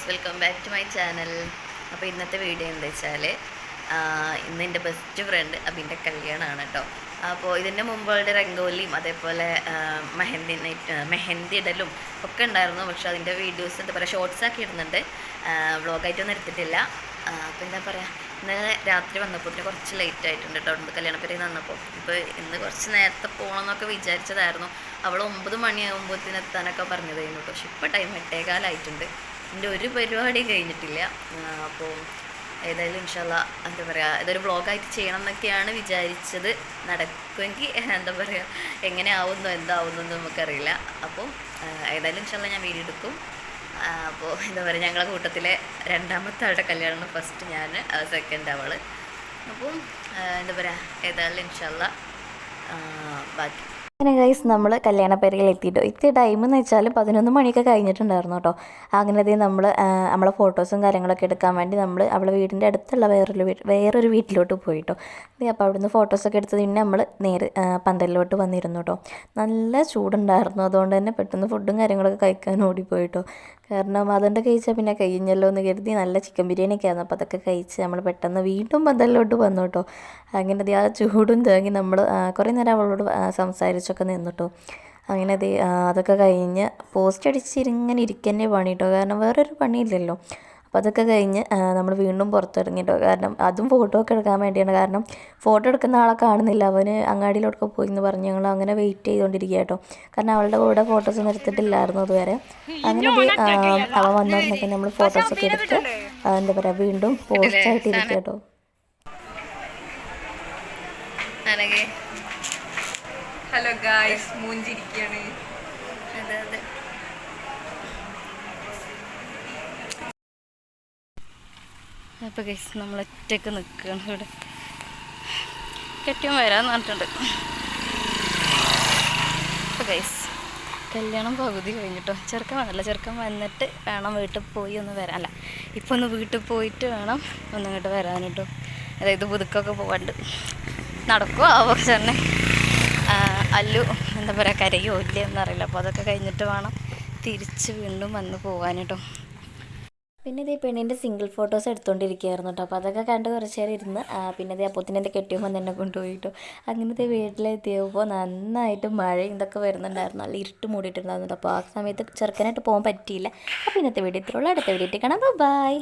Welcome back to my channel. അപ്പോൾ ഇന്നത്തെ video എന്താ വെച്ചാൽ ഇന്ന് എൻ്റെ ബെസ്റ്റ് ഫ്രണ്ട് അബിൻ്റെ കല്യാണമാണ് കേട്ടോ. അപ്പോൾ ഇതിൻ്റെ മുമ്പുള്ള രംഗോലിയും അതേപോലെ മെഹന്തി ഇടലും ഒക്കെ ഉണ്ടായിരുന്നു. പക്ഷെ അതിൻ്റെ വീഡിയോസ് എന്താ പറയുക ഷോർട്സാക്കി ഇടുന്നുണ്ട്, വ്ളോഗായിട്ടൊന്നും എടുത്തിട്ടില്ല. അപ്പോൾ എന്താ പറയുക, ഇന്ന് രാത്രി വന്നപ്പോൾ കുറച്ച് ലേറ്റ് ആയിട്ടുണ്ട് കേട്ടോ. അവിടെ കല്യാണപ്പേരയിൽ വന്നപ്പോൾ ഇപ്പോൾ ഇന്ന് കുറച്ച് നേരത്തെ പോകണമെന്നൊക്കെ വിചാരിച്ചതായിരുന്നു. അവൾ 9 മണിയാകുമ്പോഴത്തേന് എത്താനൊക്കെ പറഞ്ഞതായിരുന്നു കേട്ടോ. പക്ഷെ ഇപ്പോൾ ടൈം 8:15 എൻ്റെ ഒരു പരിപാടിയും കഴിഞ്ഞിട്ടില്ല. അപ്പോൾ ഏതായാലും ഇൻഷാല്ല എന്താ പറയുക, ഇതൊരു വ്ളോഗായിട്ട് ചെയ്യണം എന്നൊക്കെയാണ് വിചാരിച്ചത്. നടക്കുമെങ്കിൽ എന്താ പറയുക, എങ്ങനെ ആവുന്നോ എന്താവുന്നോ നമുക്കറിയില്ല. അപ്പോൾ ഏതായാലും ഇൻഷാല്ല ഞാൻ വീഡിയോ എടുക്കും. അപ്പോൾ എന്താ പറയുക, ഞങ്ങളെ കൂട്ടത്തിലെ രണ്ടാമത്തെ ആളുടെ കല്യാണമാണ്. ഫസ്റ്റ് ഞാൻ, സെക്കൻഡ് അവൾ. അപ്പം എന്താ പറയുക, ഏതായാലും ഇൻഷാല്ല ബാക്കി. അങ്ങനെ ഗൈസ് നമ്മൾ കല്യാണപ്പേരയിൽ എത്തിയ ടൈം എന്ന് വെച്ചാൽ 11 മണിയൊക്കെ കഴിഞ്ഞിട്ടുണ്ടായിരുന്നു കേട്ടോ. അങ്ങനെ നമ്മൾ നമ്മളെ ഫോട്ടോസും കാര്യങ്ങളൊക്കെ എടുക്കാൻ വേണ്ടി നമ്മൾ അവളെ വീടിൻ്റെ അടുത്തുള്ള വേറൊരു വീട്ടിലോട്ട് പോയി കേട്ടോ. അപ്പോൾ അവിടുന്ന് ഫോട്ടോസൊക്കെ എടുത്തത് പിന്നെ നമ്മൾ നേരെ പന്തലിലോട്ട് വന്നിരുന്നു കേട്ടോ. നല്ല ചൂടുണ്ടായിരുന്നു, അതുകൊണ്ട് തന്നെ പെട്ടെന്ന് ഫുഡും കാര്യങ്ങളൊക്കെ കഴിക്കാൻ ഓടിപ്പോയി കേട്ടോ. കാരണം അതുകൊണ്ട് കഴിച്ചാൽ പിന്നെ കഴിഞ്ഞല്ലോ എന്ന് കരുതി നല്ല ചിക്കൻ ബിരിയാണിയൊക്കെ ആയിരുന്നു. അപ്പോൾ അതൊക്കെ കഴിച്ച് നമ്മൾ പെട്ടെന്ന് വീണ്ടും പന്തലിലോട്ട് വന്നു കേട്ടോ. അങ്ങനെ ആ ചൂടും തേങ്ങി നമ്മൾ കുറേ നേരം അവളോട് സംസാരിച്ചൊക്കെ നിന്നു കേട്ടോ. അങ്ങനെ അതൊക്കെ കഴിഞ്ഞ് പോസ്റ്റ് അടിച്ചിങ്ങനെ ഇരിക്കന്നെ പണി കേട്ടോ, കാരണം വേറൊരു പണിയില്ലല്ലോ. അപ്പോൾ അതൊക്കെ കഴിഞ്ഞ് നമ്മൾ വീണ്ടും പുറത്തിറങ്ങി കേട്ടോ. കാരണം അതും ഫോട്ടോ ഒക്കെ എടുക്കാൻ വേണ്ടിയാണ്. കാരണം ഫോട്ടോ എടുക്കുന്ന ആളെ കാണുന്നില്ല, അവന് അങ്ങാടിയിലോട്ടൊക്കെ പോയി എന്ന് പറഞ്ഞ് ഞങ്ങൾ അങ്ങനെ വെയിറ്റ് ചെയ്തുകൊണ്ടിരിക്കുക കേട്ടോ. കാരണം അവളുടെ കൂടെ ഫോട്ടോസൊന്നും എടുത്തിട്ടില്ലായിരുന്നു അതുവരെ. അങ്ങനെ അവൻ വന്നിരുന്നൊക്കെ നമ്മൾ ഫോട്ടോസൊക്കെ എടുത്ത് എന്താ പറയുക വീണ്ടും പോസ്റ്റായിട്ടിരിക്കുക കേട്ടോ. ഹലോ ഗായ്സ്, മൂഞ്ചിരിക്കുകയാണ്. അതെ അതെ. അപ്പോൾ ഗൈസ് നമ്മൾ ഒറ്റയ്ക്ക് നിൽക്കുകയാണ് ഇവിടെ. കെട്ടിയും വരാമെന്ന് പറഞ്ഞിട്ടുണ്ട്. അപ്പോൾ ഗൈസ് കല്യാണം പകുതി കഴിഞ്ഞിട്ടോ. ചെറുക്കൻ വേണമല്ലോ, ചെറുക്കൻ വന്നിട്ട് വേണം വീട്ടിൽ പോയി ഒന്ന് വരാൻ. അല്ല, ഇപ്പോൾ ഒന്ന് വീട്ടിൽ പോയിട്ട് വേണം ഒന്നിങ്ങോട്ട് വരാൻ കേട്ടോ. അതായത് പുതുക്കൊക്കെ പോകാണ്ട് നടക്കുമോ ആവോ തന്നെ. അല്ലു എന്താ പറയുക, കരയോ ഇല്ലേ എന്നറിയില്ല. അപ്പോൾ അതൊക്കെ കഴിഞ്ഞിട്ട് വേണം തിരിച്ച് വീണ്ടും വന്ന് പോകാൻ കേട്ടോ. പിന്നെ ഇതേ പെണ്ണിൻ്റെ സിംഗിൾ ഫോട്ടോസ് എടുത്തുകൊണ്ടിരിക്കുകയായിരുന്നു കേട്ടോ. അപ്പോൾ അതൊക്കെ കണ്ട് കുറച്ച് നേരം ഇരുന്ന് പിന്നെ ഇതേ അപ്പോത്തിന് എൻ്റെ കെട്ടിയപ്പോൾ തന്നെ കൊണ്ടുപോയി കേട്ടോ. അങ്ങനത്തെ വീട്ടിലെത്തിയപ്പോൾ നന്നായിട്ട് മഴയും ഇതൊക്കെ വരുന്നുണ്ടായിരുന്നു, നല്ല ഇരുട്ട് മൂടിയിട്ടുണ്ടായിരുന്നു. അപ്പോൾ ആ സമയത്ത് ചെറുക്കനായിട്ട് പോകാൻ പറ്റിയില്ല. അപ്പോൾ ഇന്നത്തെ വീഡിയോ ഇത്രയുള്ളൂ. അടുത്ത വീഡിയോ കാണാം. ബൈ.